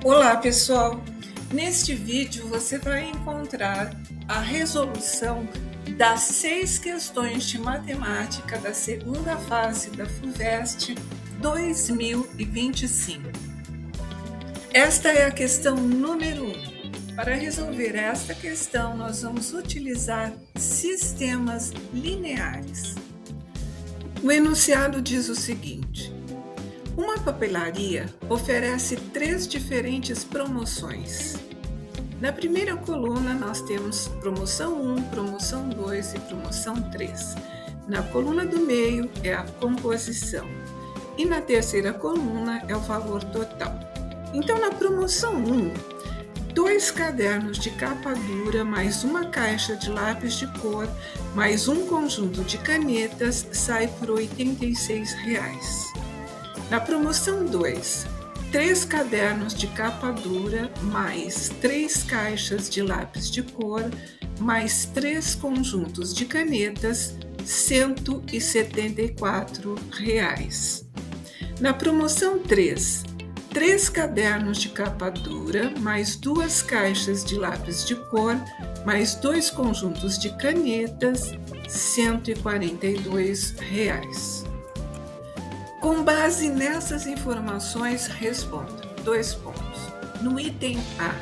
Olá pessoal, neste vídeo você vai encontrar a resolução das 6 questões de matemática da segunda fase da FUVEST 2025. Esta é a questão número 1. Para resolver esta questão, nós vamos utilizar sistemas lineares. O enunciado diz o seguinte: uma papelaria oferece 3 diferentes promoções. Na primeira coluna nós temos promoção 1, promoção 2 e promoção 3. Na coluna do meio é a composição e na terceira coluna é o valor total. Então na promoção 1, 2 cadernos de capa dura mais uma caixa de lápis de cor mais um conjunto de canetas sai por R$ 86. Na promoção 2, 3 cadernos de capa dura, mais 3 caixas de lápis de cor, mais 3 conjuntos de canetas, R$ 174. Na promoção 3, 3 cadernos de capa dura, mais 2 caixas de lápis de cor, mais 2 conjuntos de canetas, R$ 142. Com base nessas informações, responda. 2 pontos. No item A,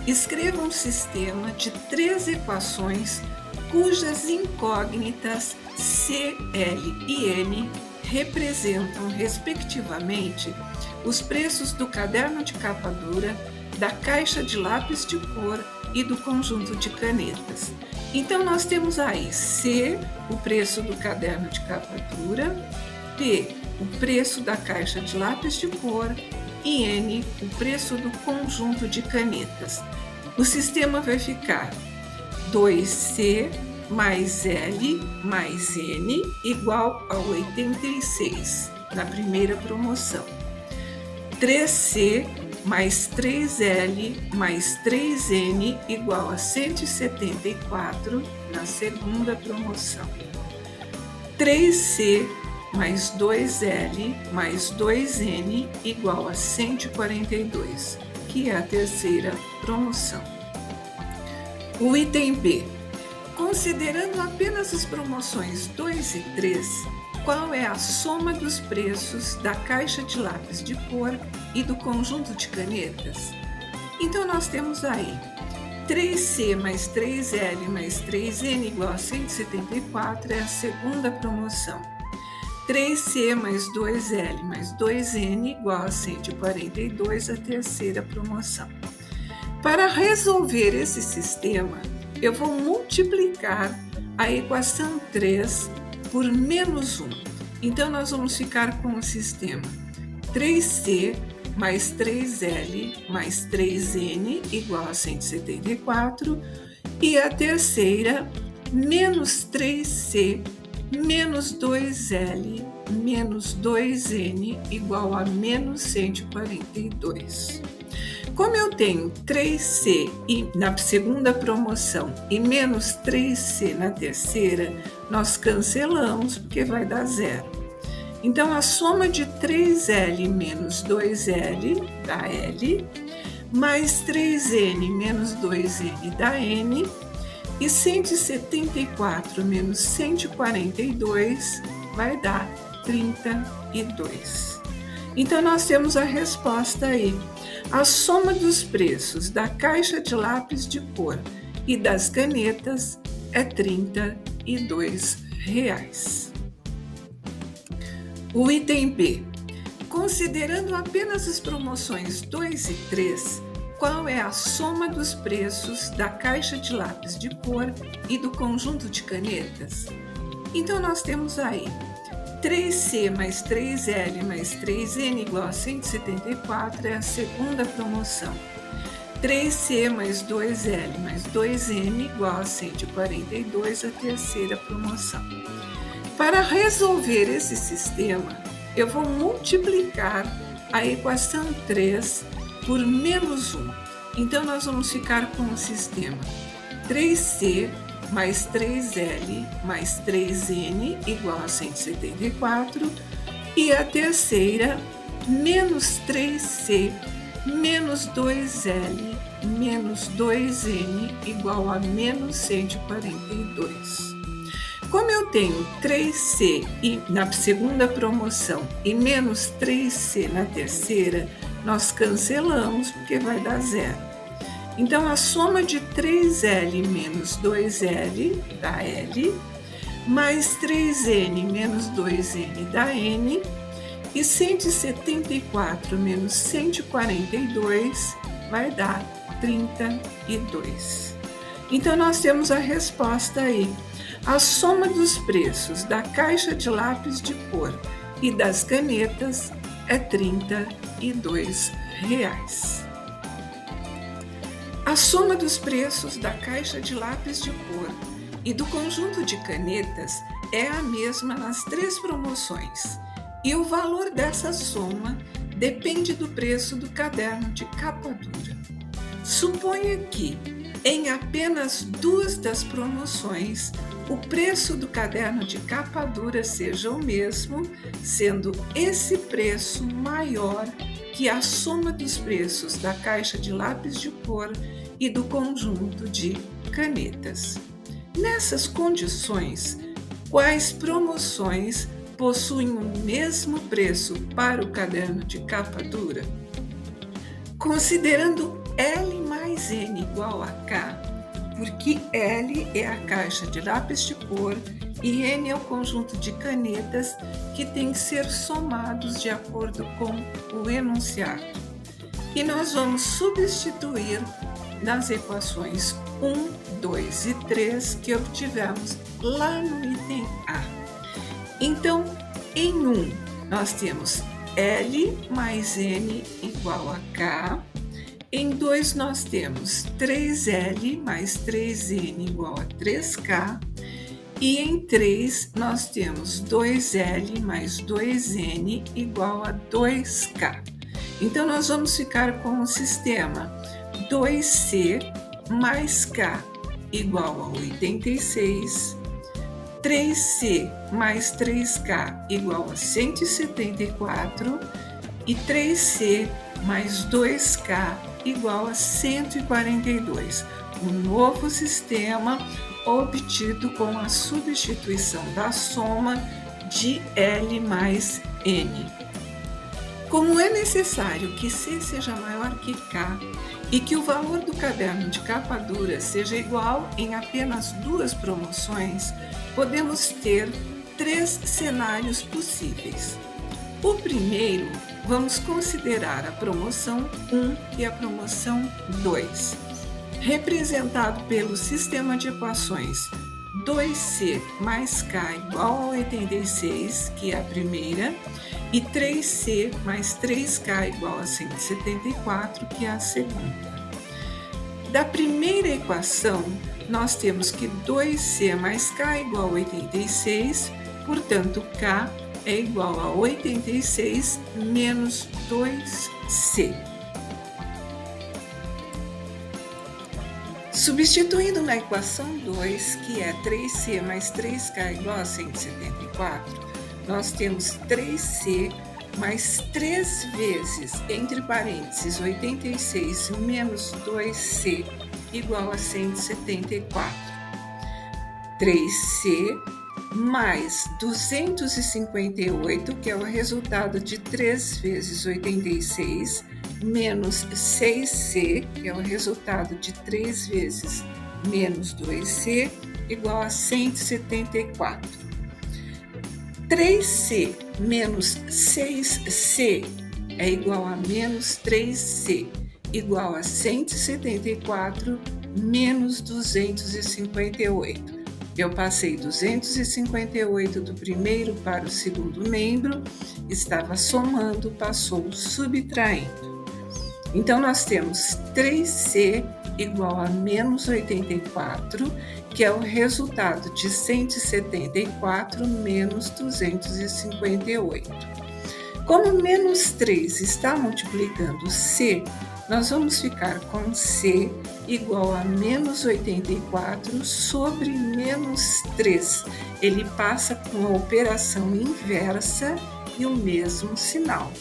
escreva um sistema de 3 equações cujas incógnitas C, L e N representam, respectivamente, os preços do caderno de capa dura, da caixa de lápis de cor e do conjunto de canetas. Então, nós temos aí C, o preço do caderno de capa dura, P, o preço da caixa de lápis de cor e N, o preço do conjunto de canetas. O sistema vai ficar 2C mais L mais N igual a 86, na primeira promoção. 3C mais 3L mais 3N igual a 174, na segunda promoção. 3C mais 2L mais 2N igual a 142, que é a terceira promoção. O item B. Considerando apenas as promoções 2 e 3, qual é a soma dos preços da caixa de lápis de cor e do conjunto de canetas? Então, nós temos aí 3C mais 3L mais 3N igual a 174, é a segunda promoção. 3C mais 2L mais 2N igual a 142, a terceira promoção. Para resolver esse sistema, eu vou multiplicar a equação 3 por menos 1. Então, nós vamos ficar com o sistema 3C mais 3L mais 3N igual a 174 e a terceira menos 3C menos 2L menos 2N igual a menos 142. Como eu tenho 3C na segunda promoção e menos 3C na terceira, nós cancelamos porque vai dar zero. Então, a soma de 3L menos 2L dá L, mais 3N menos 2N dá N, e 174 menos 142 vai dar 32. Então, nós temos a resposta aí. A soma dos preços da caixa de lápis de cor e das canetas é R$ 32. O item B. Considerando apenas as promoções 2 e 3, qual é a soma dos preços da caixa de lápis de cor e do conjunto de canetas? Então, nós temos aí 3C mais 3L mais 3N igual a 174, é a segunda promoção. 3C mais 2L mais 2N igual a 142, a terceira promoção. Para resolver esse sistema, eu vou multiplicar a equação 3 por menos 1. Então, nós vamos ficar com o sistema 3C mais 3L mais 3N igual a 174 e a terceira menos 3C menos 2L menos 2N igual a menos 142. Como eu tenho 3C na segunda promoção e menos 3C na terceira, nós cancelamos porque vai dar zero. Então, a soma de 3L menos 2L dá L, mais 3N menos 2N dá N, e 174 menos 142 vai dar 32. Então, nós temos a resposta aí. A soma dos preços da caixa de lápis de cor e das canetas é R$32. A soma dos preços da caixa de lápis de cor e do conjunto de canetas é a mesma nas três promoções, e o valor dessa soma depende do preço do caderno de capa dura. Suponha que, em apenas duas das promoções, o preço do caderno de capa dura seja o mesmo, sendo esse preço maior que a soma dos preços da caixa de lápis de cor e do conjunto de canetas. Nessas condições, quais promoções possuem o mesmo preço para o caderno de capa dura? Considerando L mais N igual a K, porque L é a caixa de lápis de cor e N é o conjunto de canetas que tem que ser somados de acordo com o enunciado. E nós vamos substituir nas equações 1, 2 e 3 que obtivemos lá no item A. Então, em 1, nós temos L mais N igual a K. Em 2, nós temos 3L mais 3N igual a 3K. E em 3, nós temos 2L mais 2N igual a 2K. Então, nós vamos ficar com o sistema 2C mais K igual a 86, 3C mais 3K igual a 174 e 3C mais 2K igual a 142. Um novo sistema obtido com a substituição da soma de L mais N. Como é necessário que C seja maior que K e que o valor do caderno de capa dura seja igual em apenas duas promoções, podemos ter três cenários possíveis. O primeiro, vamos considerar a promoção 1 e a promoção 2, representado pelo sistema de equações 2C mais K igual a 86, que é a primeira, e 3C mais 3K igual a 174, que é a segunda. Da primeira equação, nós temos que 2C mais K igual a 86, portanto, K é igual a 86 menos 2C. Substituindo na equação 2, que é 3C mais 3K igual a 174, nós temos 3C mais 3 vezes, entre parênteses, 86 menos 2C igual a 174. 3C mais 258, que é o resultado de 3 vezes 86, menos 6C, que é o resultado de 3 vezes menos 2C, igual a 174. 3C menos 6C é igual a menos 3C, igual a 174 menos 258. Eu passei 258 do primeiro para o segundo membro, estava somando, passou subtraindo. Então, nós temos 3C igual a menos 84, que é o resultado de 174 menos 258. Como menos 3 está multiplicando C, nós vamos ficar com C igual a menos 84 sobre menos 3. Ele passa com a operação inversa e o mesmo sinal.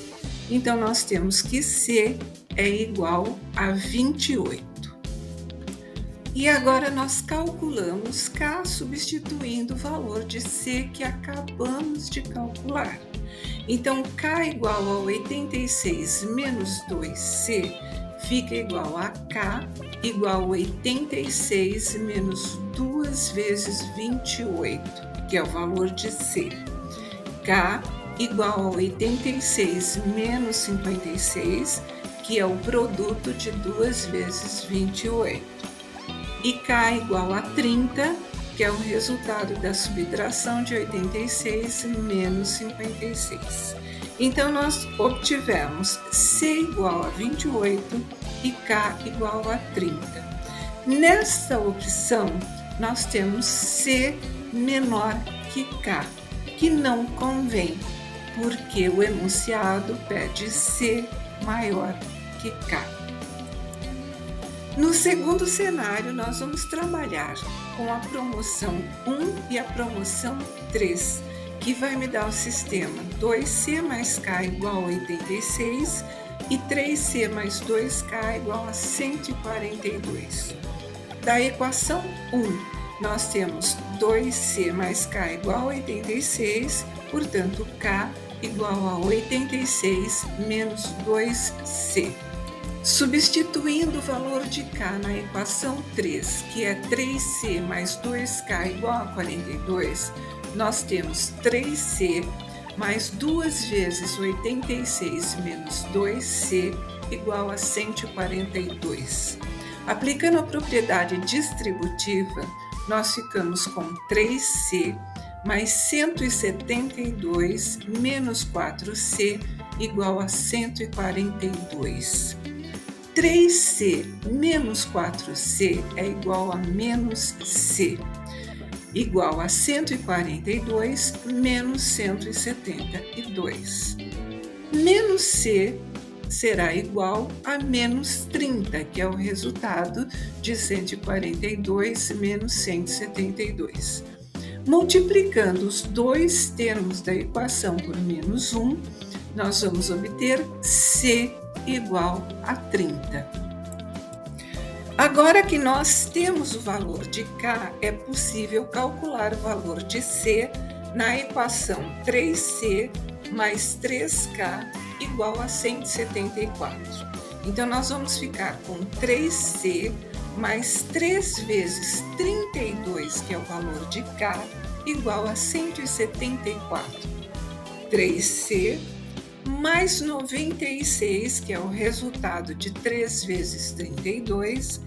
Então, nós temos que C é igual a 28. E agora nós calculamos K substituindo o valor de C que acabamos de calcular. Então, K igual a 86 menos 2C fica igual a K igual a 86 menos 2 vezes 28, que é o valor de C. K igual a 86 menos 56, que é o produto de 2 vezes 28. E K igual a 30, que é o resultado da subtração de 86 menos 56. Então, nós obtivemos C igual a 28 e K igual a 30. Nesta opção, nós temos C menor que K, que não convém, porque o enunciado pede C maior que K. No segundo cenário, nós vamos trabalhar com a promoção 1 e a promoção 3, que vai me dar o sistema 2C mais K igual a 86 e 3C mais 2K igual a 142. Da equação 1, nós temos 2C mais K igual a 86, portanto, K igual a 86 menos 2C. Substituindo o valor de K na equação 3, que é 3C mais 2K igual a 42, nós temos 3C mais 2 vezes 86 menos 2C igual a 142. Aplicando a propriedade distributiva, nós ficamos com 3C mais 172 menos 4C igual a 142. 3C menos 4C é igual a menos C, igual a 142 menos 172. Menos C será igual a menos 30, que é o resultado de 142 menos 172. Multiplicando os dois termos da equação por menos 1, nós vamos obter C igual a 30. Agora que nós temos o valor de K, é possível calcular o valor de C na equação 3C mais 3K igual a 174. Então, nós vamos ficar com 3C mais 3 vezes 32, que é o valor de K, igual a 174. 3C mais 96, que é o resultado de 3 vezes 32,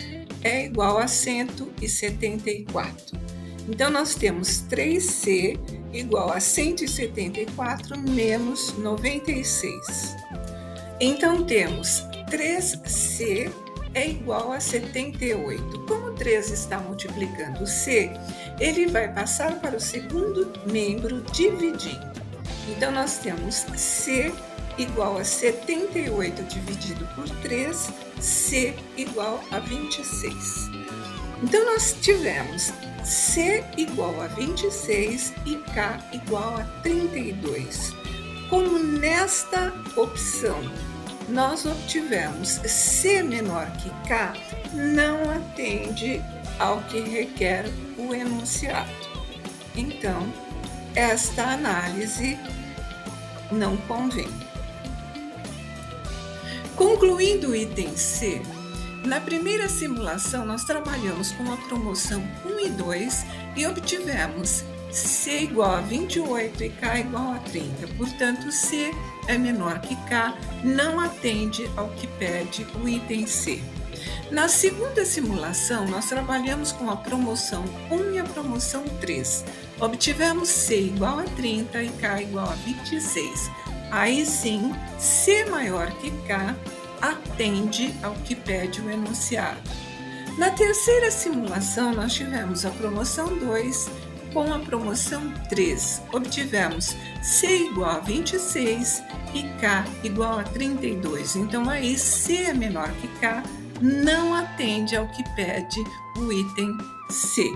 é igual a 174. Então, nós temos 3C igual a 174 menos 96. Então, temos 3C é igual a 78. Como 3 está multiplicando C, ele vai passar para o segundo membro dividindo. Então, nós temos C igual a 78 dividido por 3, C igual a 26. Então, nós tivemos C igual a 26 e K igual a 32. Como nesta opção nós obtivemos C menor que K, não atende ao que requer o enunciado. Então, esta análise não convém. Concluindo o item C, na primeira simulação nós trabalhamos com a promoção 1 e 2 e obtivemos C igual a 28 e K igual a 30. Portanto, C é menor que K, não atende ao que pede o item C. Na segunda simulação, nós trabalhamos com a promoção 1 e a promoção 3. Obtivemos C igual a 30 e K igual a 26. Aí sim, C maior que K atende ao que pede o enunciado. Na terceira simulação, nós tivemos a promoção 2 com a promoção 3. Obtivemos C igual a 26 e K igual a 32. Então, aí C é menor que K, não atende ao que pede o item C.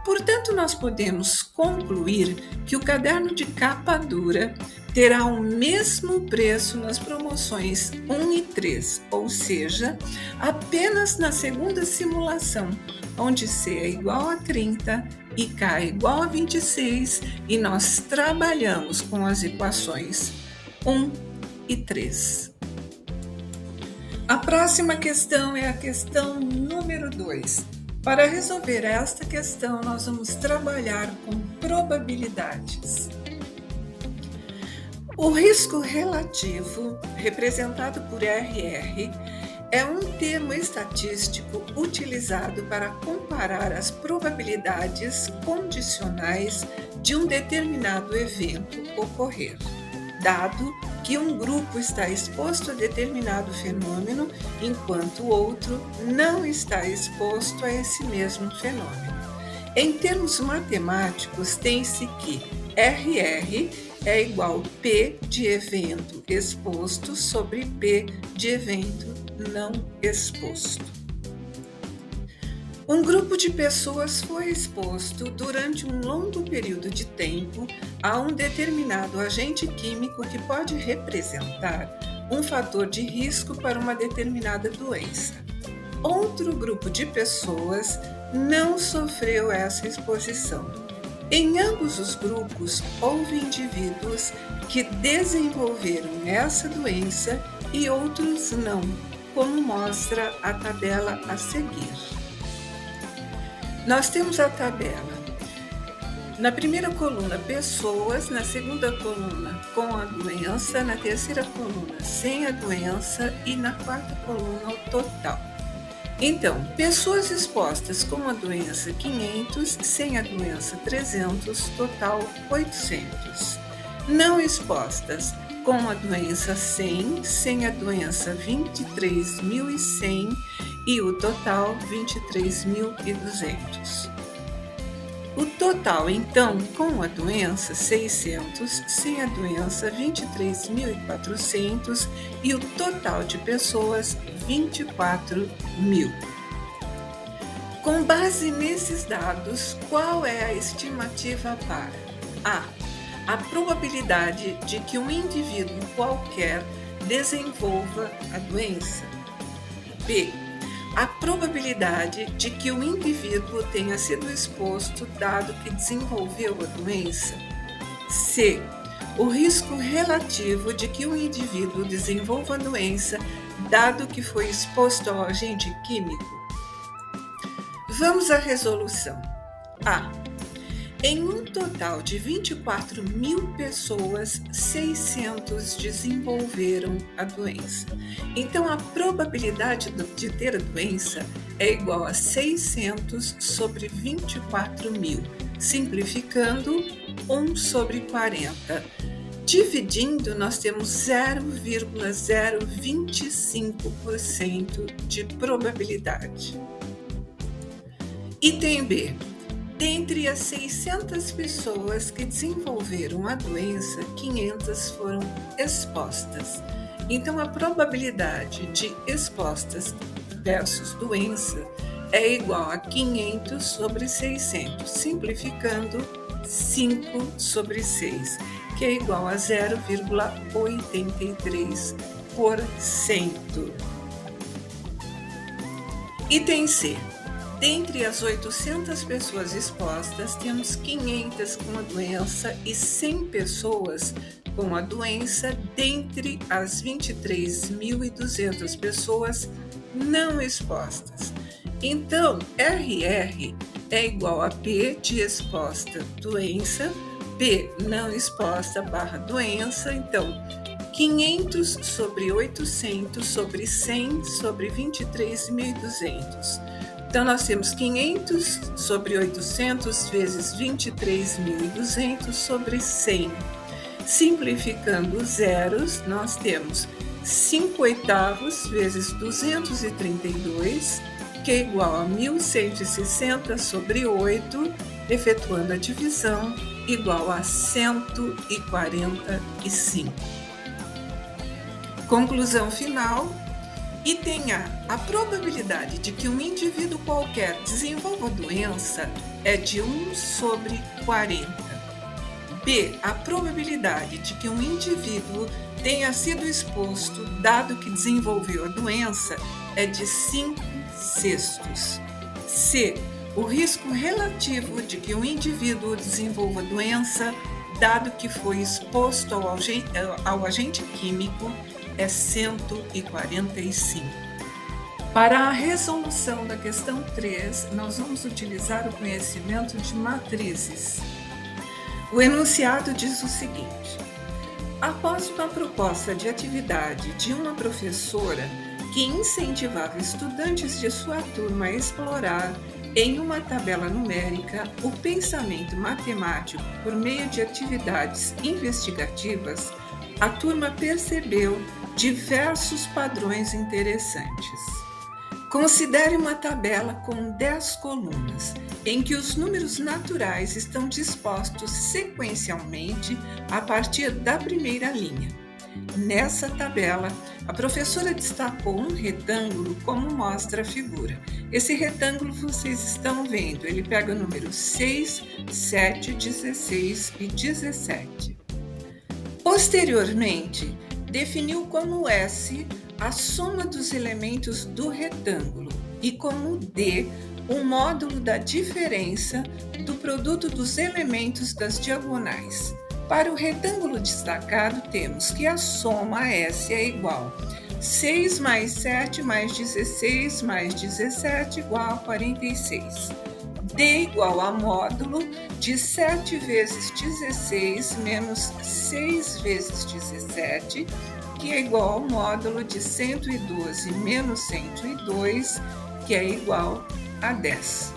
Portanto, nós podemos concluir que o caderno de capa dura terá o mesmo preço nas promoções 1 e 3, ou seja, apenas na segunda simulação, onde C é igual a 30 e K é igual a 26, e nós trabalhamos com as equações 1 e 3. A próxima questão é a questão número 2. Para resolver esta questão, nós vamos trabalhar com probabilidades. O risco relativo, representado por RR, é um termo estatístico utilizado para comparar as probabilidades condicionais de um determinado evento ocorrer, dado que um grupo está exposto a determinado fenômeno, enquanto o outro não está exposto a esse mesmo fenômeno. Em termos matemáticos, tem-se que RR é igual a P de evento exposto sobre P de evento não exposto. Um grupo de pessoas foi exposto durante um longo período de tempo a um determinado agente químico que pode representar um fator de risco para uma determinada doença. Outro grupo de pessoas não sofreu essa exposição. Em ambos os grupos, houve indivíduos que desenvolveram essa doença e outros não, como mostra a tabela a seguir. Nós temos a tabela. Na primeira coluna, pessoas, na segunda coluna, com a doença, na terceira coluna, sem a doença e na quarta coluna, o total. Então, pessoas expostas com a doença 500, sem a doença 300, total 800. Não expostas com a doença 100, sem a doença 23.100 e o total 23.200. O total, então, com a doença 600, sem a doença 23.400 e o total de pessoas 24.000. Com base nesses dados, qual é a estimativa para a probabilidade de que um indivíduo qualquer desenvolva a doença? B. A probabilidade de que o indivíduo tenha sido exposto dado que desenvolveu a doença? C. O risco relativo de que o indivíduo desenvolva a doença dado que foi exposto ao agente químico? Vamos à resolução. A. Em um total de 24.000 pessoas, 600 desenvolveram a doença. Então, a probabilidade de ter a doença é igual a 600 sobre 24.000, simplificando 1 sobre 40. Dividindo, nós temos 0,025% de probabilidade. Item B. Dentre as 600 pessoas que desenvolveram a doença, 500 foram expostas. Então, a probabilidade de expostas versus doença é igual a 500 sobre 600, simplificando 5 sobre 6, que é igual a 0,83%. Item C. Dentre as 800 pessoas expostas, temos 500 com a doença e 100 pessoas com a doença dentre as 23.200 pessoas não expostas. Então, RR é igual a P de exposta doença, P não exposta barra doença. Então, 500 sobre 800 sobre 100 sobre 23.200. Então, nós temos 500 sobre 800 vezes 23.200 sobre 100. Simplificando os zeros, nós temos 5/8 vezes 232, que é igual a 1.160 sobre 8, efetuando a divisão, igual a 145. Conclusão final. Item A. A probabilidade de que um indivíduo qualquer desenvolva a doença é de 1 sobre 40. B. A probabilidade de que um indivíduo tenha sido exposto, dado que desenvolveu a doença, é de 5/6. C. O risco relativo de que um indivíduo desenvolva a doença, dado que foi exposto ao agente químico, é 145. Para a resolução da questão 3, nós vamos utilizar o conhecimento de matrizes. O enunciado diz o seguinte: após uma proposta de atividade de uma professora que incentivava estudantes de sua turma a explorar em uma tabela numérica o pensamento matemático por meio de atividades investigativas, a turma percebeu diversos padrões interessantes. Considere uma tabela com 10 colunas, em que os números naturais estão dispostos sequencialmente a partir da primeira linha. Nessa tabela, a professora destacou um retângulo como mostra a figura. Esse retângulo vocês estão vendo, ele pega o número 6, 7, 16 e 17. Posteriormente, definiu como S a soma dos elementos do retângulo e como D o módulo da diferença do produto dos elementos das diagonais. Para o retângulo destacado, temos que a soma S é igual a 6 mais 7 mais 16 mais 17 igual a 46. D igual a módulo de 7 vezes 16 menos 6 vezes 17, que é igual ao módulo de 112 menos 102, que é igual a 10.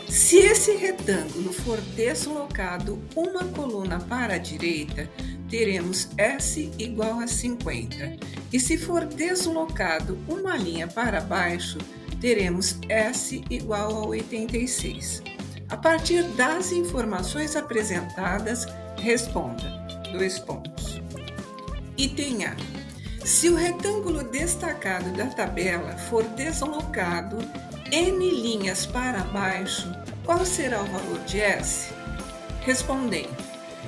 Se esse retângulo for deslocado uma coluna para a direita, teremos S igual a 50. E se for deslocado uma linha para baixo, teremos S igual a 86. A partir das informações apresentadas, responda. 2 pontos. Item A. Se o retângulo destacado da tabela for deslocado N linhas para baixo, qual será o valor de S? Respondendo,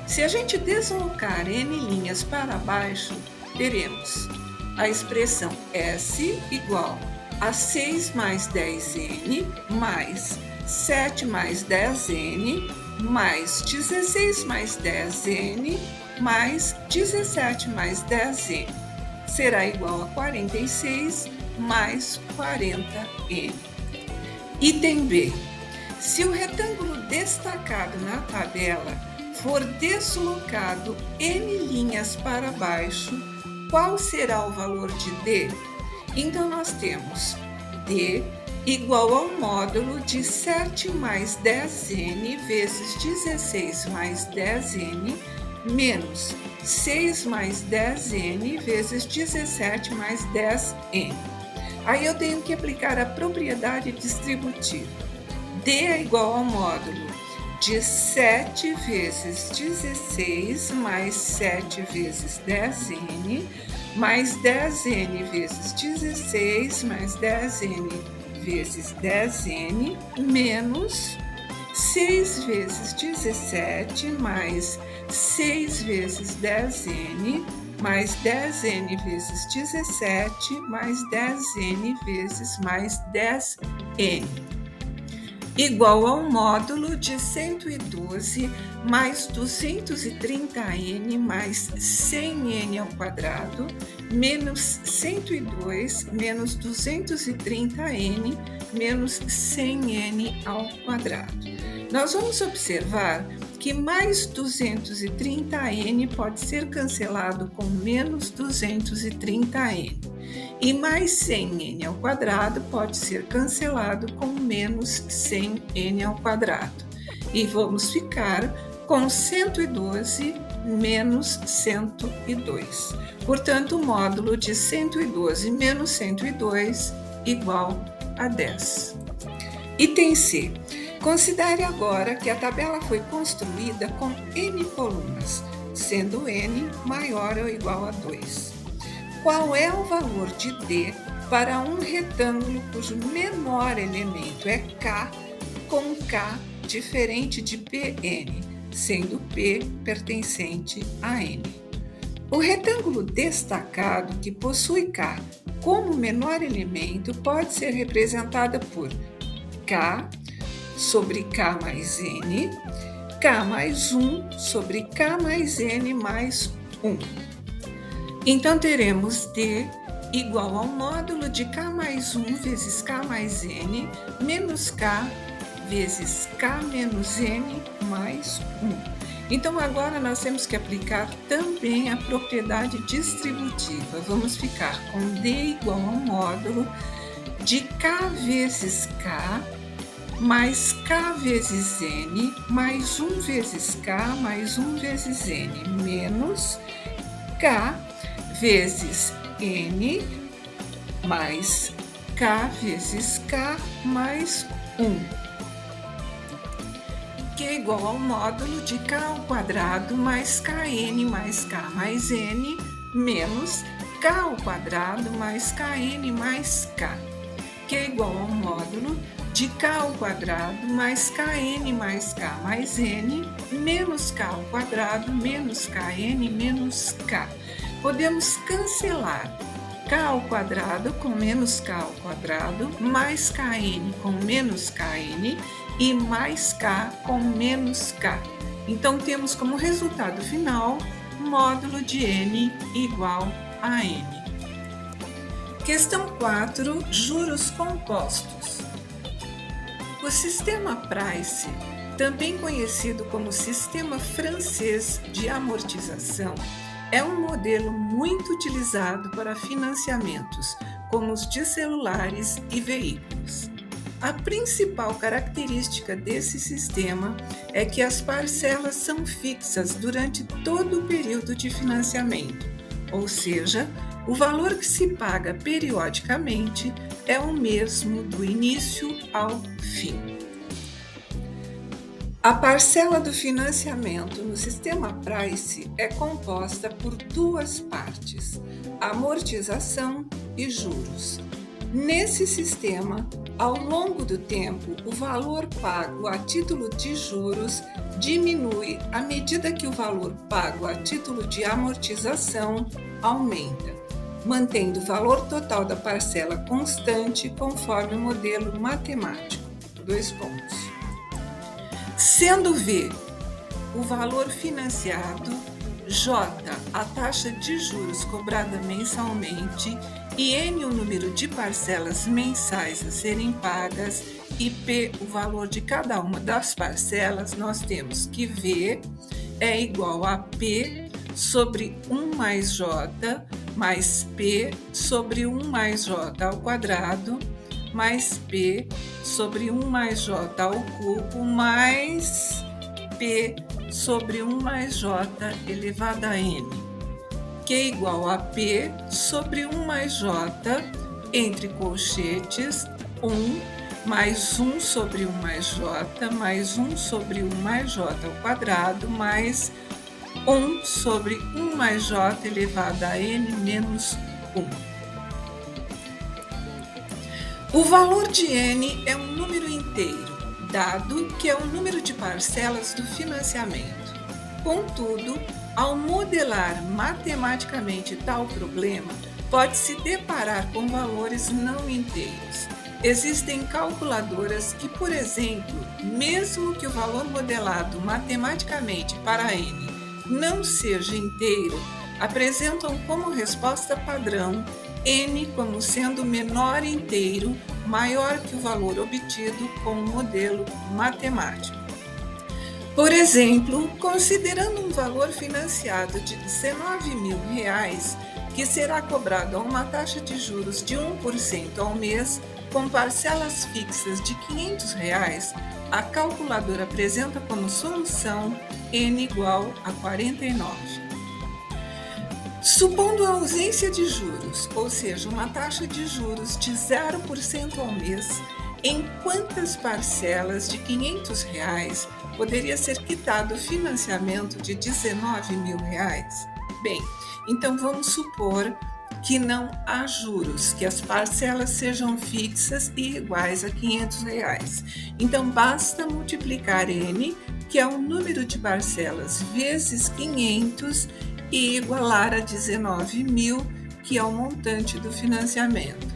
se a gente deslocar N linhas para baixo, teremos a expressão S igual a 6 mais 10N mais 7 mais 10N mais 16 mais 10N mais 17 mais 10N. Será igual a 46 mais 40N. Item B. Se o retângulo destacado na tabela for deslocado N linhas para baixo, qual será o valor de D? Então, nós temos D igual ao módulo de 7 mais 10N vezes 16 mais 10N menos 6 mais 10N vezes 17 mais 10N. Aí eu tenho que aplicar a propriedade distributiva. D é igual ao módulo de 7 vezes 16 mais 7 vezes 10N mais 10N vezes 16 mais 10N vezes 10N menos 6 vezes 17 mais 6 vezes 10N mais 10N vezes 17 mais 10N vezes mais 10N, igual ao módulo de 112 mais 230N mais 100N ao quadrado menos 102 menos 230N menos 100N ao quadrado. Nós vamos observar que mais 230N pode ser cancelado com menos 230N. E mais 100N ao quadrado pode ser cancelado com menos 100N ao quadrado. E vamos ficar com 112 menos 102. Portanto, o módulo de 112 menos 102 igual a 10. Item C. Considere agora que a tabela foi construída com N colunas, sendo N maior ou igual a 2. Qual é o valor de D para um retângulo cujo menor elemento é K, com K diferente de PN? sendo P pertencente a N. O retângulo destacado que possui K como menor elemento pode ser representado por K sobre K mais N, K mais 1 sobre K mais N mais 1. Então, teremos D igual ao módulo de K mais 1 vezes K mais N menos K vezes K menos N mais 1. Então, agora nós temos que aplicar também a propriedade distributiva. Vamos ficar com D igual ao módulo de K vezes K mais K vezes N mais 1 vezes K mais 1 vezes N menos K vezes N mais K vezes K mais 1. Que é igual ao módulo de K ao quadrado mais Kn mais K mais N menos K ao quadrado mais Kn mais K, que é igual ao módulo de K ao quadrado mais Kn mais K mais N menos K ao quadrado menos Kn menos K. Podemos cancelar K ao quadrado com menos K ao quadrado mais Kn com menos Kn e mais K com menos K. Então, temos como resultado final módulo de N igual a N. Questão 4, juros compostos. O sistema Price, também conhecido como sistema francês de amortização, é um modelo muito utilizado para financiamentos, como os de celulares e veículos. A principal característica desse sistema é que as parcelas são fixas durante todo o período de financiamento, ou seja, o valor que se paga periodicamente é o mesmo do início ao fim. A parcela do financiamento no sistema Price é composta por duas partes, amortização e juros. Nesse sistema, ao longo do tempo, o valor pago a título de juros diminui à medida que o valor pago a título de amortização aumenta, mantendo o valor total da parcela constante conforme o modelo matemático. 2 pontos. Sendo V o valor financiado, J a taxa de juros cobrada mensalmente e N o número de parcelas mensais a serem pagas e P o valor de cada uma das parcelas, nós temos que V é igual a P sobre 1 mais J mais P sobre 1 mais J ao quadrado mais P sobre 1 mais J ao cubo mais P sobre 1 mais J elevado a N, que é igual a P sobre 1 mais J, entre colchetes, 1 mais 1 sobre 1 mais J, mais 1 sobre 1 mais J ao quadrado, mais 1 sobre 1 mais J elevado a N menos 1. O valor de N é um número inteiro, dado que é o número de parcelas do financiamento. Contudo, ao modelar matematicamente tal problema, pode-se deparar com valores não inteiros. Existem calculadoras que, por exemplo, mesmo que o valor modelado matematicamente para N não seja inteiro, apresentam como resposta padrão N como sendo menor inteiro maior que o valor obtido com o modelo matemático. Por exemplo, considerando um valor financiado de R$19.000, que será cobrado a uma taxa de juros de 1% ao mês, com parcelas fixas de R$500, a calculadora apresenta como solução N igual a 49. Supondo a ausência de juros, ou seja, uma taxa de juros de 0% ao mês, em quantas parcelas de R$500 poderia ser quitado o financiamento de R$19.000? Bem, então vamos supor que não há juros, que as parcelas sejam fixas e iguais a R$500. Então basta multiplicar N, que é o número de parcelas vezes 500 e igualar a 19.000, que é o montante do financiamento.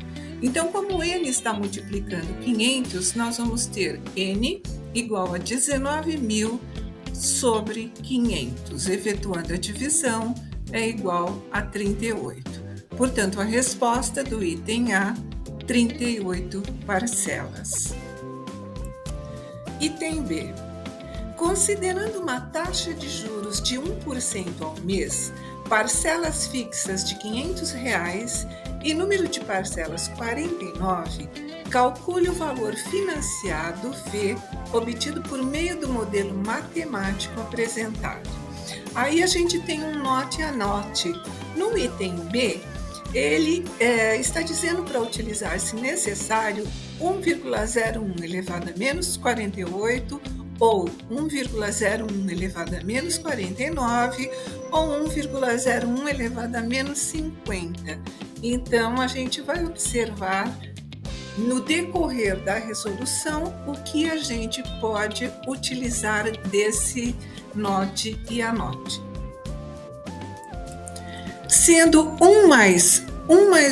Então, como N está multiplicando 500, nós vamos ter N igual a 19.000 sobre 500. Efetuando a divisão, é igual a 38. Portanto, a resposta do item A, 38 parcelas. Item B. Considerando uma taxa de juros de 1% ao mês, parcelas fixas de R$ 500 e número de parcelas 49, calcule o valor financiado V obtido por meio do modelo matemático apresentado. Aí a gente tem um note-a-note. No item B, ele está dizendo para utilizar, se necessário, 1,01 elevado a menos 48, ou 1,01 elevado a menos 49, ou 1,01 elevado a menos 50. Então, a gente vai observar no decorrer da resolução o que a gente pode utilizar desse note e anote. Sendo 1 mais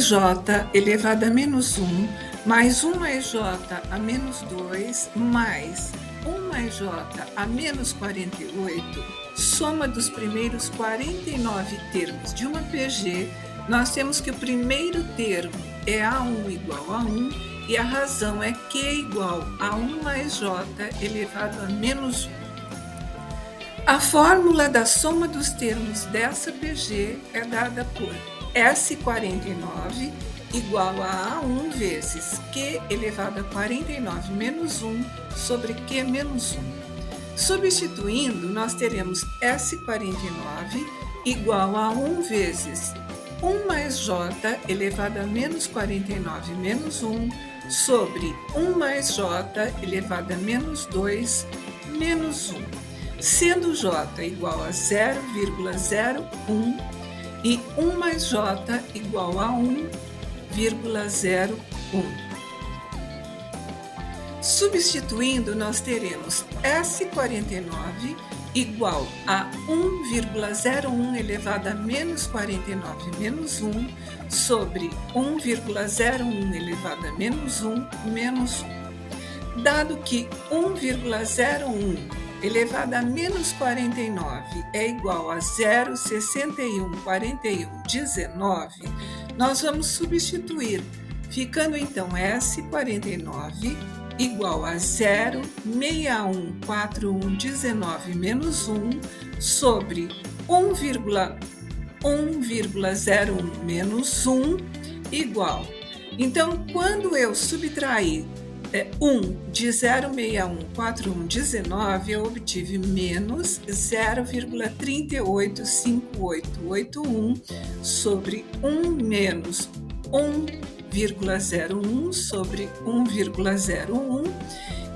j elevado a menos 1, mais 1 mais j a menos 2, mais 1 mais j a menos 48, soma dos primeiros 49 termos de uma PG, nós temos que o primeiro termo é A1 igual a 1 e a razão é Q igual a 1 mais j elevado a menos 1. A fórmula da soma dos termos dessa PG é dada por S49 igual a A1 vezes Q elevado a 49 menos 1 sobre Q menos 1. Substituindo, nós teremos S49 igual a 1 vezes 1 mais j elevado a menos 49 menos 1 sobre 1 mais j elevado a menos 2 menos 1. Sendo j igual a 0,01 e 1 mais j igual a 1,01. Substituindo, nós teremos S49 igual a 1,01 elevado a menos 49 menos 1 sobre 1,01 elevado a menos 1 menos 1. Dado que 1,01 elevado a menos 49 é igual a 0,614119, nós vamos substituir, ficando então S49 igual a 0,614119 menos 1 sobre 1,01 menos 1 igual. Então, quando eu subtrair 1 de 0,614119, eu obtive menos 0,385881 sobre 1 menos 1,01 sobre 1,01,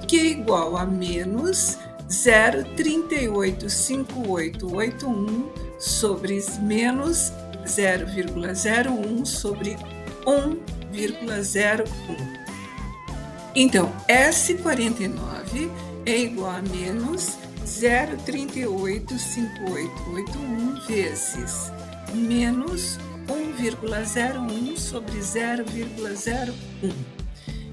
que é igual a menos 0,385881 sobre menos 0,01 sobre 1,01. Então, S49 é igual a menos 0,385881 vezes menos 1,01 sobre 0,01.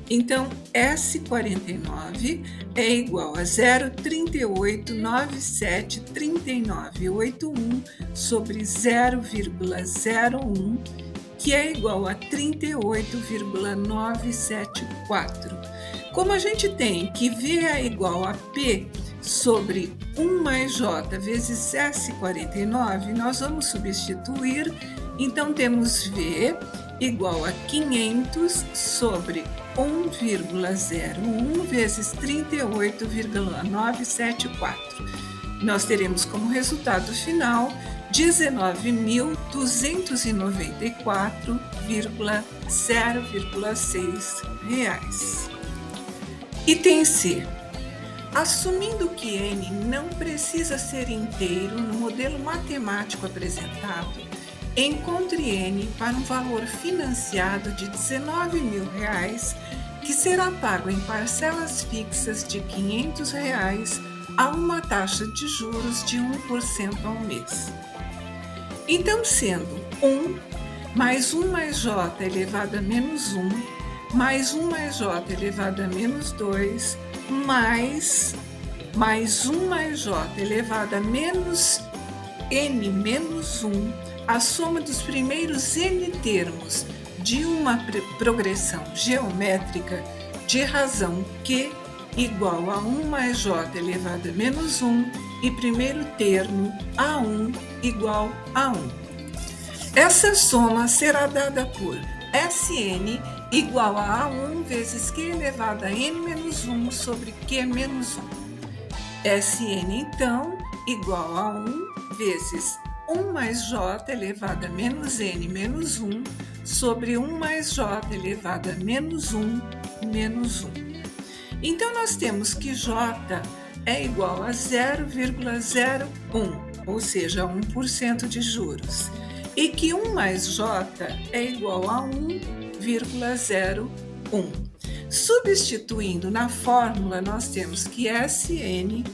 Então, S49 é igual a 0,38973981 sobre 0,01, que é igual a 38,974. Como a gente tem que V é igual a P sobre 1 mais J vezes S49, nós vamos substituir. Então, temos V igual a 500 sobre 1,01 vezes 38,974. Nós teremos como resultado final 19.294,0,6 reais. Item C. Assumindo que N não precisa ser inteiro no modelo matemático apresentado, encontre N para um valor financiado de R$19.000, que será pago em parcelas fixas de R$500 a uma taxa de juros de 1% ao mês. Então, sendo 1 mais 1 mais j elevado a menos 1, mais 1 mais j elevado a menos 2, mais 1 mais j elevado a menos n menos 1, a soma dos primeiros n termos de uma progressão geométrica de razão Q igual a 1 mais j elevado a menos 1 e primeiro termo A1 igual a 1. Essa soma será dada por Sn igual a A1 vezes Q elevado a n menos 1 sobre Q menos 1. Sn, então, igual a 1 vezes 1 mais j elevado a menos n menos 1 sobre 1 mais j elevado a menos 1 menos 1. Então, nós temos que j é igual a 0,01, ou seja, 1% de juros, e que 1 mais j é igual a 1,01. Substituindo na fórmula, nós temos que Sn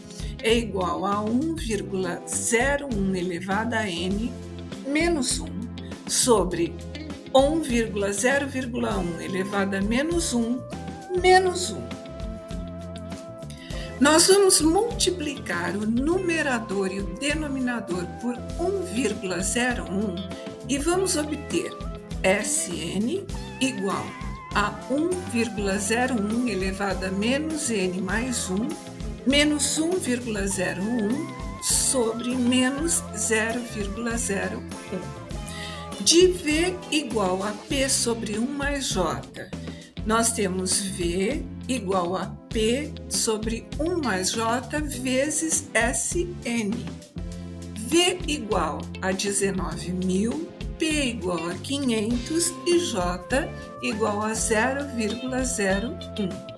é igual a 1,01 elevado a n menos 1 sobre 1,0,1 elevado a menos 1 menos 1. Nós vamos multiplicar o numerador e o denominador por 1,01 e vamos obter Sn igual a 1,01 elevado a menos n mais 1 menos 1,01 sobre menos 0,01. De V igual a P sobre 1 mais J, nós temos V igual a P sobre 1 mais J vezes Sn. V igual a 19.000, P igual a 500 e J igual a 0,01.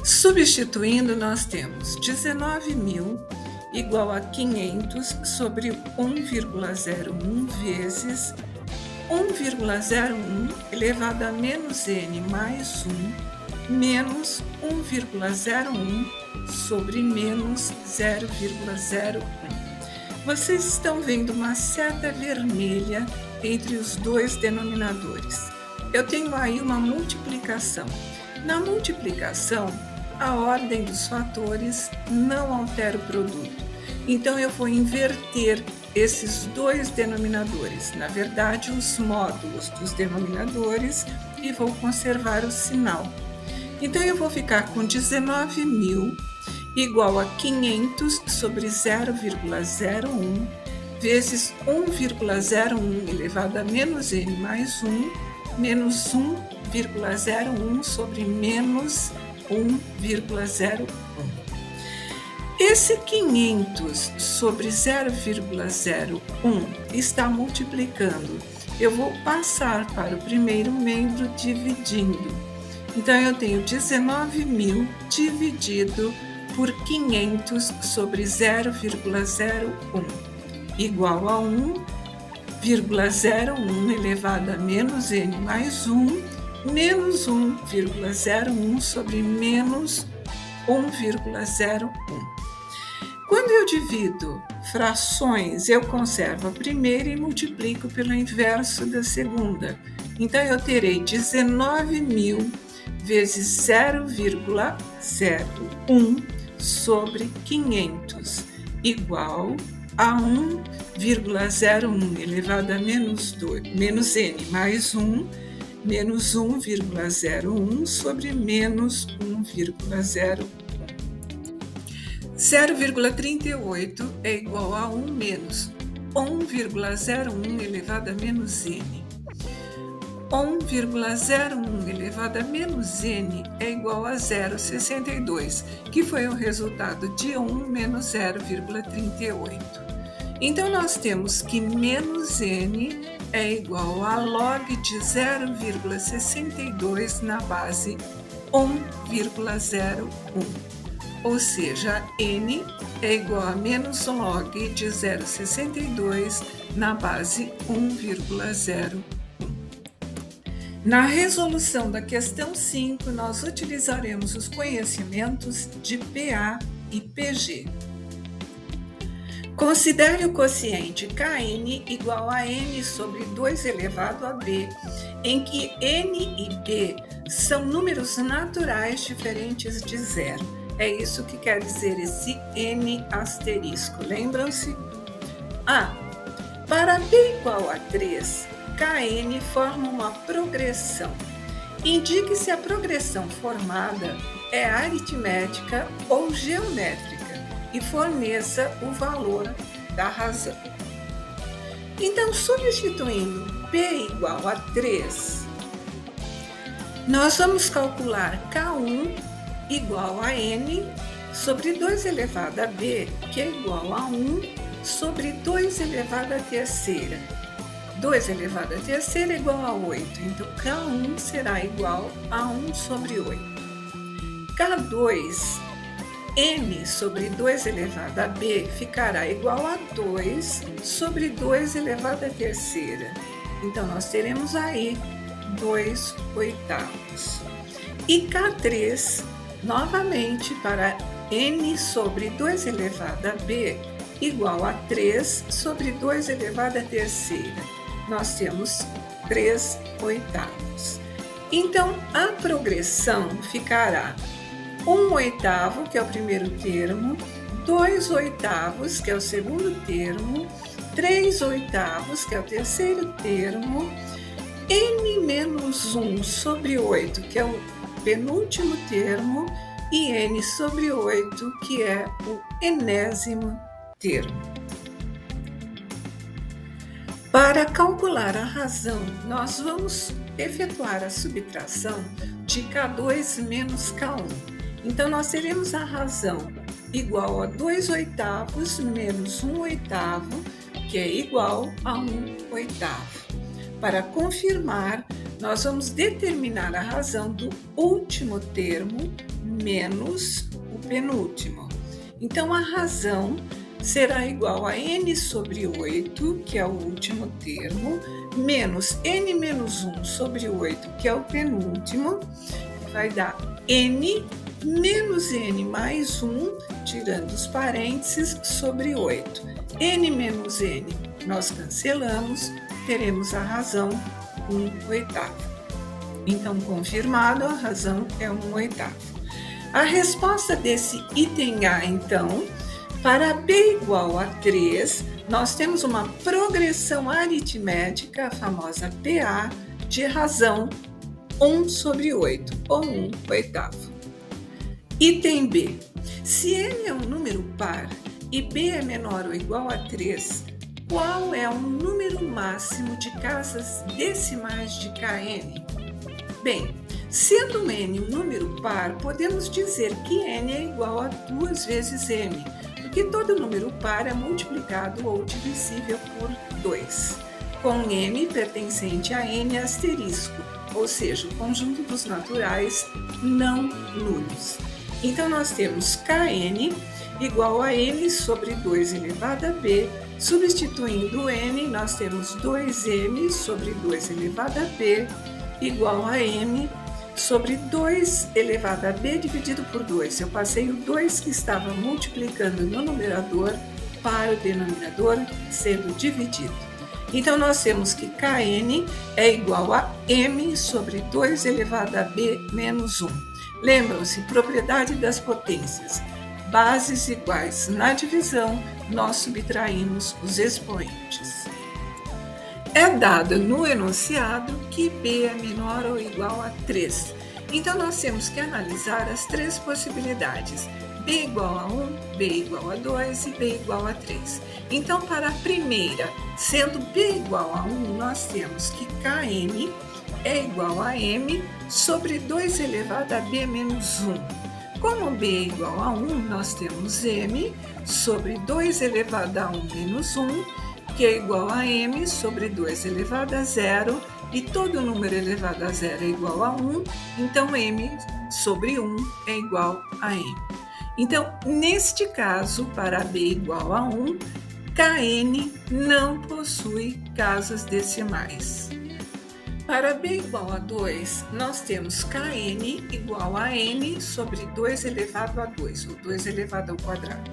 Substituindo, nós temos 19.000 igual a 500 sobre 1,01 vezes 1,01 elevado a menos n mais 1 menos 1,01 sobre menos 0,01. Vocês estão vendo uma seta vermelha entre os dois denominadores. Eu tenho aí uma multiplicação. Na multiplicação, a ordem dos fatores não altera o produto. Então, eu vou inverter esses dois denominadores, na verdade, os módulos dos denominadores, e vou conservar o sinal. Então, eu vou ficar com 19.000 igual a 500 sobre 0,01 vezes 1,01 elevado a menos n mais 1 menos 1,01 sobre menos 1,01. Esse 500 sobre 0,01 está multiplicando. Eu vou passar para o primeiro membro dividindo. Então, eu tenho 19.000 dividido por 500 sobre 0,01 igual a 1,01 elevado a menos n mais 1 menos 1,01 sobre menos 1,01. Quando eu divido frações, eu conservo a primeira e multiplico pelo inverso da segunda. Então, eu terei 19.000 vezes 0,01 sobre 500 igual a 1,01 elevado a menos n mais 1 menos 1,01 sobre menos 1,01. 0,38 é igual a 1 menos 1,01 elevado a menos n. 1,01 elevado a menos n é igual a 0,62, que foi o resultado de 1 menos 0,38. Então, nós temos que menos n é igual a log de 0,62 na base 1,01. Ou seja, n é igual a menos log de 0,62 na base 1,01. Na resolução da questão 5, nós utilizaremos os conhecimentos de PA e PG. Considere o quociente Kn igual a n sobre 2 elevado a b, em que n e b são números naturais diferentes de zero. É isso que quer dizer esse n asterisco, lembram-se? Para b igual a 3, Kn forma uma progressão. Indique se a progressão formada é aritmética ou geométrica e forneça o valor da razão. Então, substituindo b igual a 3, nós vamos calcular K1 igual a n sobre 2 elevado a b, que é igual a 1 sobre 2 elevado à terceira. 2 elevado à terceira é igual a 8, então K1 será igual a 1 sobre 8. K2, n sobre 2 elevado a b, ficará igual a 2 sobre 2 elevado à terceira. Então, nós teremos aí 2 oitavos. E K3, novamente, para n sobre 2 elevado a b, igual a 3 sobre 2 elevado à terceira. Nós temos 3 oitavos. Então, a progressão ficará 1 oitavo, que é o primeiro termo, 2 oitavos, que é o segundo termo, 3 oitavos, que é o terceiro termo, n menos 1 sobre 8, que é o penúltimo termo, e n sobre 8, que é o enésimo termo. Para calcular a razão, nós vamos efetuar a subtração de K2 menos K1. Então, nós teremos a razão igual a 2 oitavos menos 1 oitavo, que é igual a 1 oitavo. Para confirmar, nós vamos determinar a razão do último termo menos o penúltimo. Então, a razão será igual a n sobre 8, que é o último termo, menos n menos 1 sobre 8, que é o penúltimo, que vai dar n menos n mais 1, tirando os parênteses, sobre 8. n menos n nós cancelamos, teremos a razão 1 oitavo. Então, confirmado, a razão é 1 oitavo. A resposta desse item A, então, para b igual a 3, nós temos uma progressão aritmética, a famosa PA, de razão 1 sobre 8, ou 1 oitavo. Item B. Se n é um número par e b é menor ou igual a 3, qual é o número máximo de casas decimais de Kn? Bem, sendo n um número par, podemos dizer que n é igual a 2 vezes m, porque todo número par é multiplicado ou divisível por 2, com m pertencente a n asterisco, ou seja, o conjunto dos naturais não nulos. Então, nós temos Kn igual a n sobre 2 elevado a b. Substituindo n, nós temos 2m sobre 2 elevado a b igual a m sobre 2 elevado a b dividido por 2. Eu passei o 2 que estava multiplicando no numerador para o denominador sendo dividido. Então, nós temos que Kn é igual a m sobre 2 elevado a b menos 1. Lembram-se, propriedade das potências. Bases iguais na divisão, nós subtraímos os expoentes. É dado no enunciado que b é menor ou igual a 3. Então, nós temos que analisar as três possibilidades. B igual a 1, B igual a 2 e B igual a 3. Então, para a primeira, sendo B igual a 1, nós temos que Kn é igual a m sobre 2 elevado a b menos 1. Como b é igual a 1, nós temos m sobre 2 elevado a 1 menos 1, que é igual a m sobre 2 elevado a 0, e todo número elevado a 0 é igual a 1, então m sobre 1 é igual a m. Então, neste caso, para b igual a 1, Kn não possui casas decimais. Para b igual a 2, nós temos kn igual a n sobre 2 elevado a 2, ou 2 elevado ao quadrado.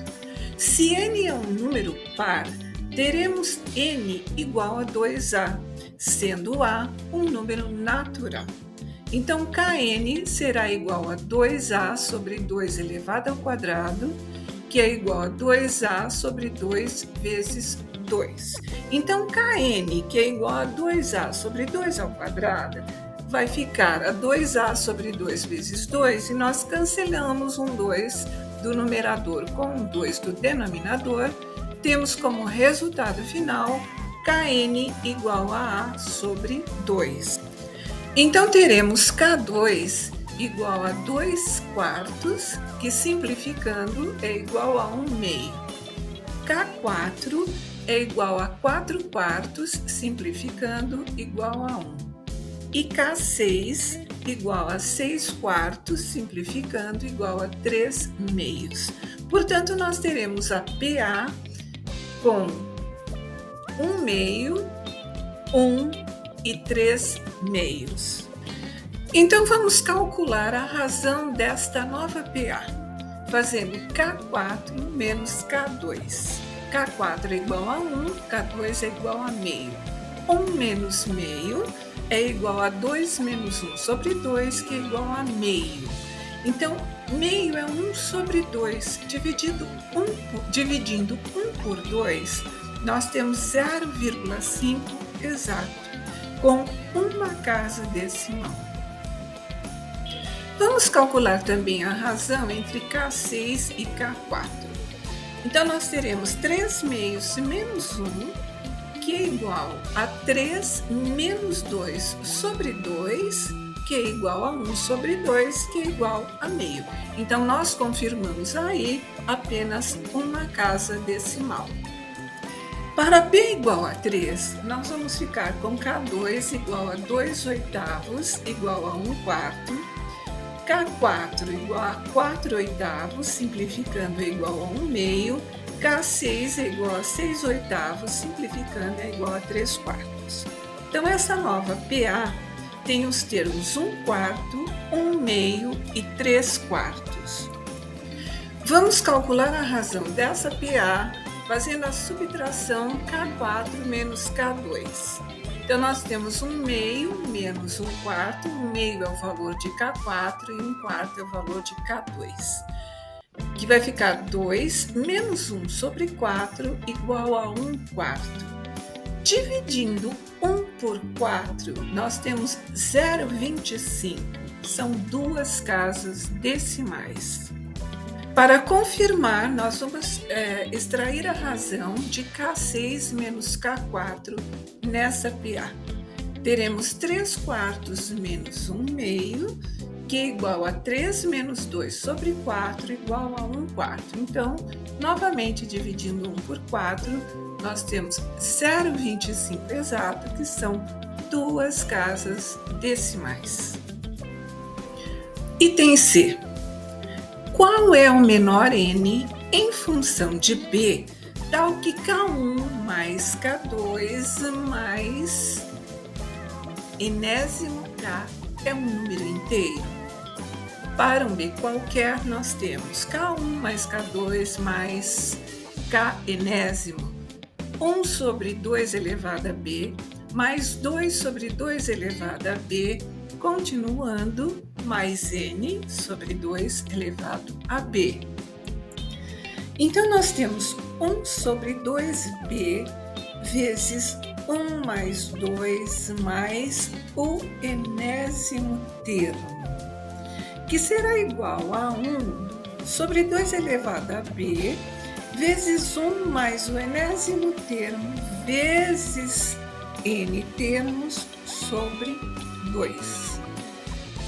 Se n é um número par, teremos n igual a 2a, sendo a um número natural. Então, kn será igual a 2a sobre 2 elevado ao quadrado, que é igual a 2a sobre 2 vezes 2. Então, kn, que é igual a 2a sobre 2 ao quadrado, vai ficar a 2a sobre 2 vezes 2, e nós cancelamos um 2 do numerador com um 2 do denominador. Temos como resultado final kn igual a sobre 2. Então, teremos K2 igual a 2 quartos, que simplificando é igual a 1 meio. K4 é igual a 4 quartos, simplificando igual a 1. E K6 igual a 6 quartos, simplificando igual a 3 meios. Portanto, nós teremos a PA com 1 meio, 1 e 3 meios. Então, vamos calcular a razão desta nova PA, fazendo K4 menos K2. K4 é igual a 1, K2 é igual a meio. 1 menos meio é igual a 2 menos 1 sobre 2, que é igual a meio. Então, meio é 1 sobre 2, dividindo 1 por 2, nós temos 0,5 exato, com uma casa decimal. Vamos calcular também a razão entre K6 e K4. Então, nós teremos 3 meios menos 1, que é igual a 3 menos 2 sobre 2, que é igual a 1 sobre 2, que é igual a meio. Então, nós confirmamos aí apenas uma casa decimal. Para b igual a 3, nós vamos ficar com K2 igual a 2 oitavos igual a 1 quarto, K4 igual a 4 oitavos, simplificando é igual a 1 meio, K6 é igual a 6 oitavos, simplificando é igual a 3 quartos. Então, essa nova PA tem os termos 1 quarto, 1 meio e 3 quartos. Vamos calcular a razão dessa PA fazendo a subtração K4 menos K2. Então, nós temos 1 meio menos 1 quarto, 1 meio é o valor de K4 e 1 quarto é o valor de K2, que vai ficar 2 menos 1 sobre 4 igual a 1 quarto. Dividindo 1 por 4, nós temos 0,25, são 2 casas decimais. Para confirmar, nós vamos extrair a razão de K6 menos K4 nessa PA. Teremos 3 quartos menos 1 meio, que é igual a 3 menos 2 sobre 4, igual a 1 quarto. Então, novamente dividindo 1 por 4, nós temos 0,25 exato, que são 2 casas decimais. Item C. Qual é o menor n em função de b, tal que K1 mais K2 mais enésimo K é um número inteiro? Para um b qualquer, nós temos K1 mais K2 mais K enésimo, 1 sobre 2 elevado a b, mais 2 sobre 2 elevado a b, continuando, mais n sobre 2 elevado a b. Então, nós temos 1 sobre 2b vezes 1 mais 2 mais o enésimo termo, que será igual a 1 sobre 2 elevado a b vezes 1 mais o enésimo termo vezes n termos sobre 2.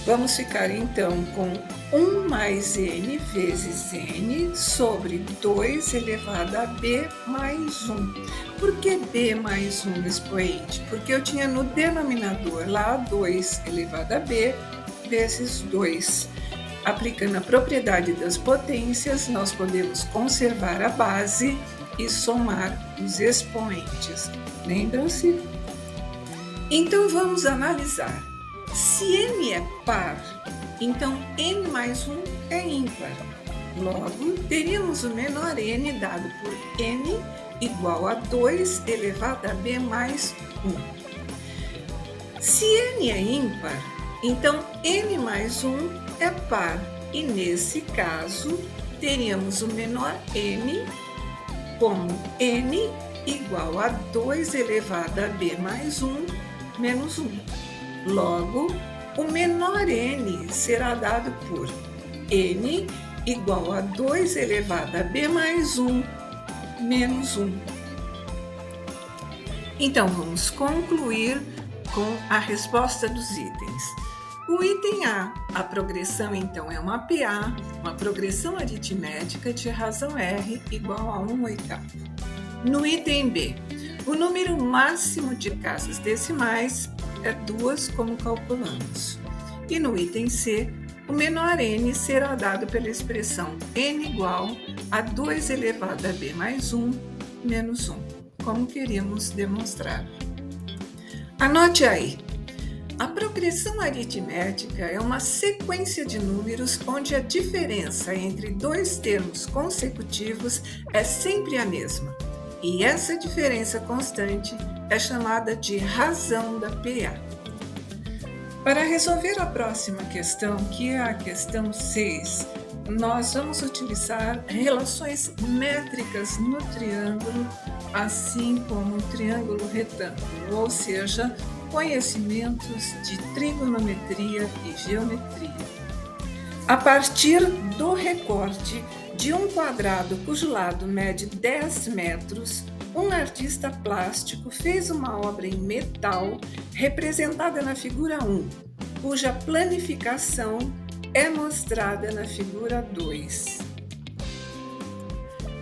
Vamos ficar então com 1 mais n vezes n sobre 2 elevado a b mais 1. Por que b mais 1, expoente? Porque eu tinha no denominador lá 2 elevado a b vezes 2. Aplicando a propriedade das potências, nós podemos conservar a base e somar os expoentes. Lembram-se? Então vamos analisar. Se n é par, então n mais 1 é ímpar. Logo, teríamos o menor n dado por n igual a 2 elevado a b mais 1. Se n é ímpar, então n mais 1 é par. E nesse caso, teríamos o menor n como n igual a 2 elevado a b mais 1 menos 1. Logo, o menor n será dado por n igual a 2 elevado a b mais 1 menos 1. Então, vamos concluir com a resposta dos itens. O item A progressão então é uma PA, uma progressão aritmética de razão R igual a 1/8. No item B, o número máximo de casas decimais é 2, como calculamos. E no item C, o menor n será dado pela expressão n igual a 2 elevado a b mais 1 menos 1, como queríamos demonstrar. Anote aí. A progressão aritmética é uma sequência de números onde a diferença entre dois termos consecutivos é sempre a mesma. E essa diferença constante é chamada de razão da PA. Para resolver a próxima questão, que é a questão 6, nós vamos utilizar relações métricas no triângulo, assim como no triângulo retângulo, ou seja, conhecimentos de trigonometria e geometria. A partir do recorte de um quadrado cujo lado mede 10 metros, um artista plástico fez uma obra em metal representada na figura 1, cuja planificação é mostrada na figura 2.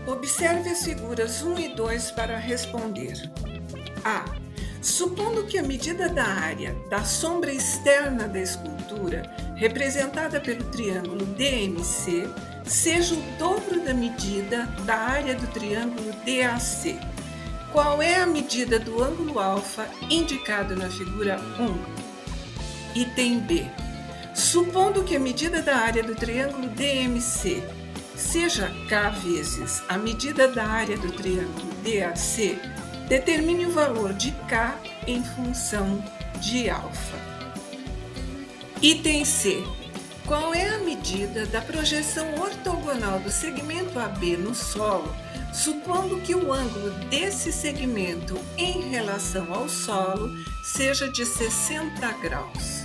Observe as figuras 1 e 2 para responder. A. Supondo que a medida da área da sombra externa da escultura, representada pelo triângulo DMC, seja o dobro da medida da área do triângulo DAC. Qual é a medida do ângulo alfa indicado na figura 1? Item B. Supondo que a medida da área do triângulo DMC seja K vezes a medida da área do triângulo DAC, determine o valor de K em função de alfa. Item C. Qual é a medida da projeção ortogonal do segmento AB no solo, supondo que o ângulo desse segmento em relação ao solo seja de 60 graus?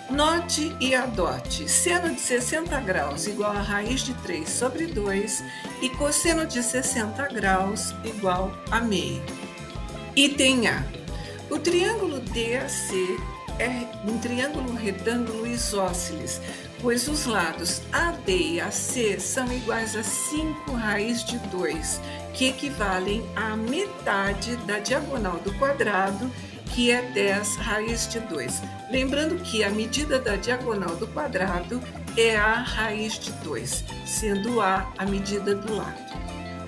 Note e adote seno de 60 graus igual a raiz de 3 sobre 2 e cosseno de 60 graus igual a meio. Item A. O triângulo DAC é um triângulo retângulo isósceles, pois os lados AD e AC são iguais a 5 raiz de 2, que equivalem à metade da diagonal do quadrado, que é 10 raiz de 2. Lembrando que a medida da diagonal do quadrado é a raiz de 2, sendo A a medida do lado.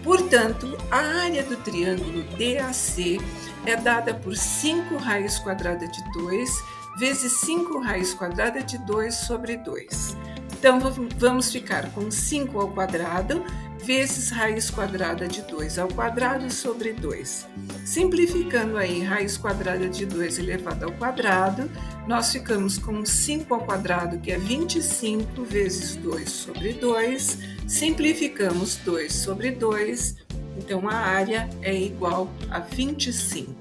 Portanto, a área do triângulo DAC é dada por 5 raiz quadrada de 2 vezes 5 raiz quadrada de 2 sobre 2. Então, vamos ficar com 5 ao quadrado vezes raiz quadrada de 2 ao quadrado sobre 2. Simplificando aí raiz quadrada de 2 elevado ao quadrado, nós ficamos com 5 ao quadrado, que é 25 vezes 2 sobre 2. Simplificamos 2 sobre 2, então a área é igual a 25.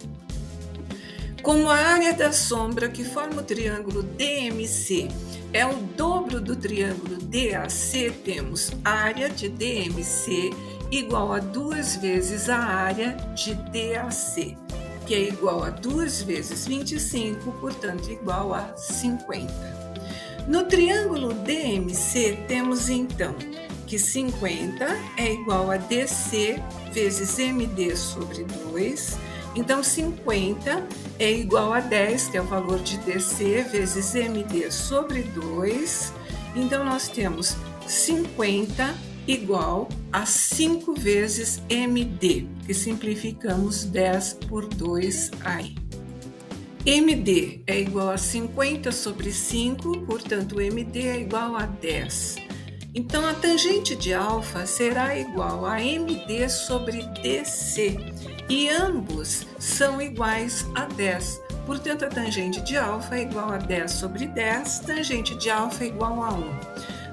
Como a área da sombra que forma o triângulo DMC é o dobro do triângulo DAC, temos área de DMC igual a 2 vezes a área de DAC, que é igual a 2 vezes 25, portanto igual a 50. No triângulo DMC temos então que 50 é igual a DC vezes MD sobre 2, então 50 é igual a 10, que é o valor de DC, vezes MD sobre 2. Então, nós temos 50 igual a 5 vezes MD, que simplificamos 10 por 2 aí. MD é igual a 50 sobre 5, portanto, MD é igual a 10. Então, a tangente de alfa será igual a MD sobre DC, e ambos são iguais a 10. Portanto, a tangente de alfa é igual a 10 sobre 10, tangente de alfa é igual a 1.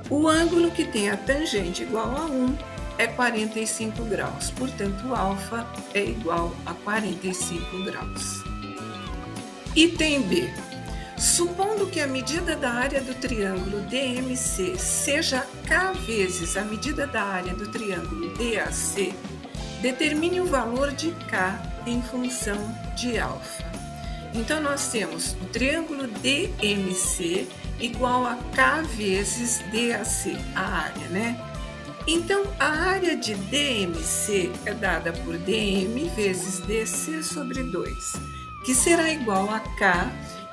O ângulo que tem a tangente igual a 1 é 45 graus, portanto, o alfa é igual a 45 graus. Item B. Supondo que a medida da área do triângulo DMC seja K vezes a medida da área do triângulo DAC, determine o valor de K em função de alfa. Então, nós temos o triângulo DMC igual a K vezes DAC, a área, né? Então, a área de DMC é dada por DM vezes DC sobre 2, que será igual a K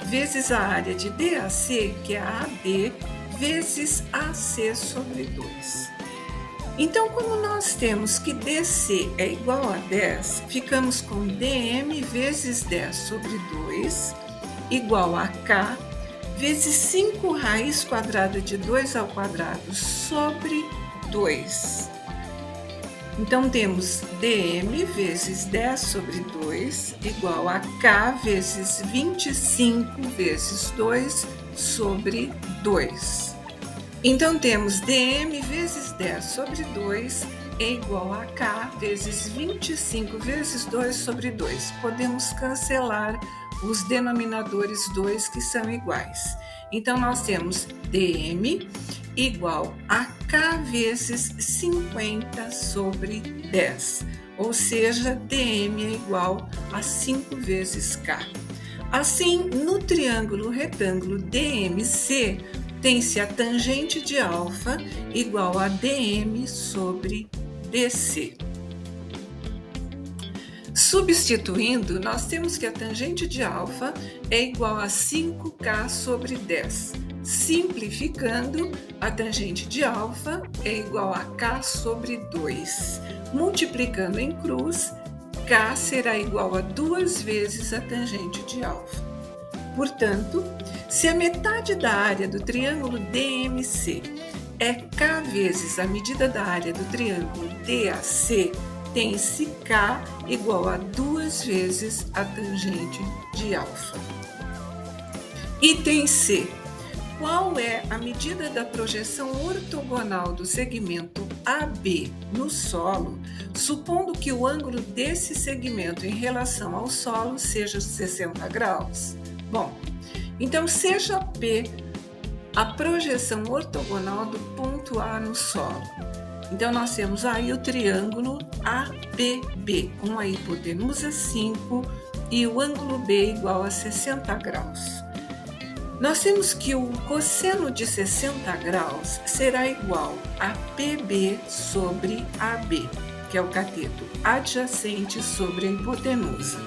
vezes a área de DAC, que é a AD, vezes AC sobre 2. Então, como nós temos que DC é igual a 10, ficamos com DM vezes 10 sobre 2, igual a K, vezes 5 raiz quadrada de 2 ao quadrado sobre 2. Então, temos DM vezes 10 sobre 2 igual a K vezes 25 vezes 2 sobre 2. Então, temos DM vezes 10 sobre 2 é igual a K vezes 25 vezes 2 sobre 2. Podemos cancelar os denominadores 2 que são iguais. Então, nós temos DM igual a K vezes 50 sobre 10, ou seja, DM é igual a 5 vezes K. Assim, no triângulo retângulo DMC, tem-se a tangente de alfa igual a DM sobre DC. Substituindo, nós temos que a tangente de alfa é igual a 5K sobre 10. Simplificando, a tangente de alfa é igual a K sobre 2. Multiplicando em cruz, K será igual a 2 vezes a tangente de alfa. Portanto, se a metade da área do triângulo DMC é K vezes a medida da área do triângulo DAC, tem-se K igual a 2 vezes a tangente de alfa. Item C. Qual é a medida da projeção ortogonal do segmento AB no solo, supondo que o ângulo desse segmento em relação ao solo seja 60 graus? Bom, então seja P a projeção ortogonal do ponto A no solo. Então, nós temos aí o triângulo ABB, com a hipotenusa 5 e o ângulo B igual a 60 graus. Nós temos que o cosseno de 60 graus será igual a PB sobre AB, que é o cateto adjacente sobre a hipotenusa.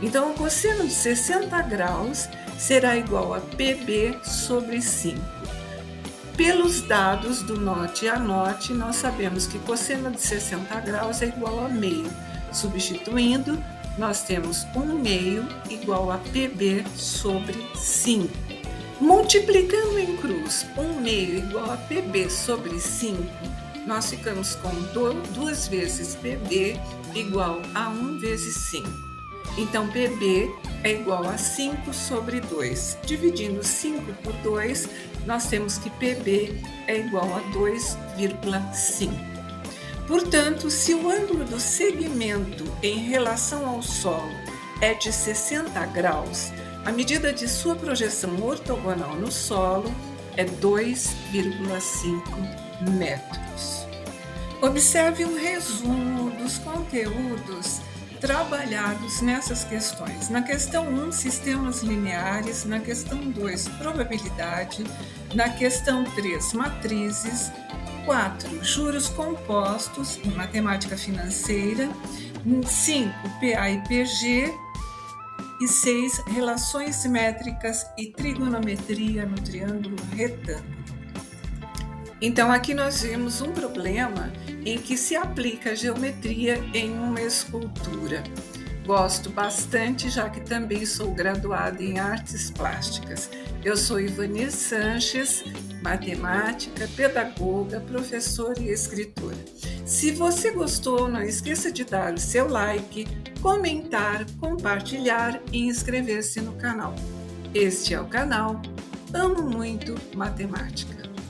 Então, o cosseno de 60 graus será igual a PB sobre 5. Pelos dados do note a note, nós sabemos que cosseno de 60 graus é igual a meio. Substituindo, nós temos 1/2 igual a PB sobre 5. Multiplicando em cruz 1/2 igual a PB sobre 5, nós ficamos com 2 vezes PB igual a 1 vezes 5. Então, PB é igual a 5 sobre 2. Dividindo 5 por 2, nós temos que PB é igual a 2,5. Portanto, se o ângulo do segmento em relação ao solo é de 60 graus, a medida de sua projeção ortogonal no solo é 2,5 metros. Observe um resumo dos conteúdos trabalhados nessas questões. Na questão 1, sistemas lineares. Na questão 2, probabilidade. Na questão 3, matrizes. 4, juros compostos em matemática financeira. 5, PA e PG. E 6, relações simétricas e trigonometria no triângulo retângulo. Então, aqui nós vemos um problema em que se aplica a geometria em uma escultura. Gosto bastante, já que também sou graduada em artes plásticas. Eu sou Ivani Sanches, matemática, pedagoga, professora e escritora. Se você gostou, não esqueça de dar o seu like, comentar, compartilhar e inscrever-se no canal. Este é o canal Amo Muito Matemática.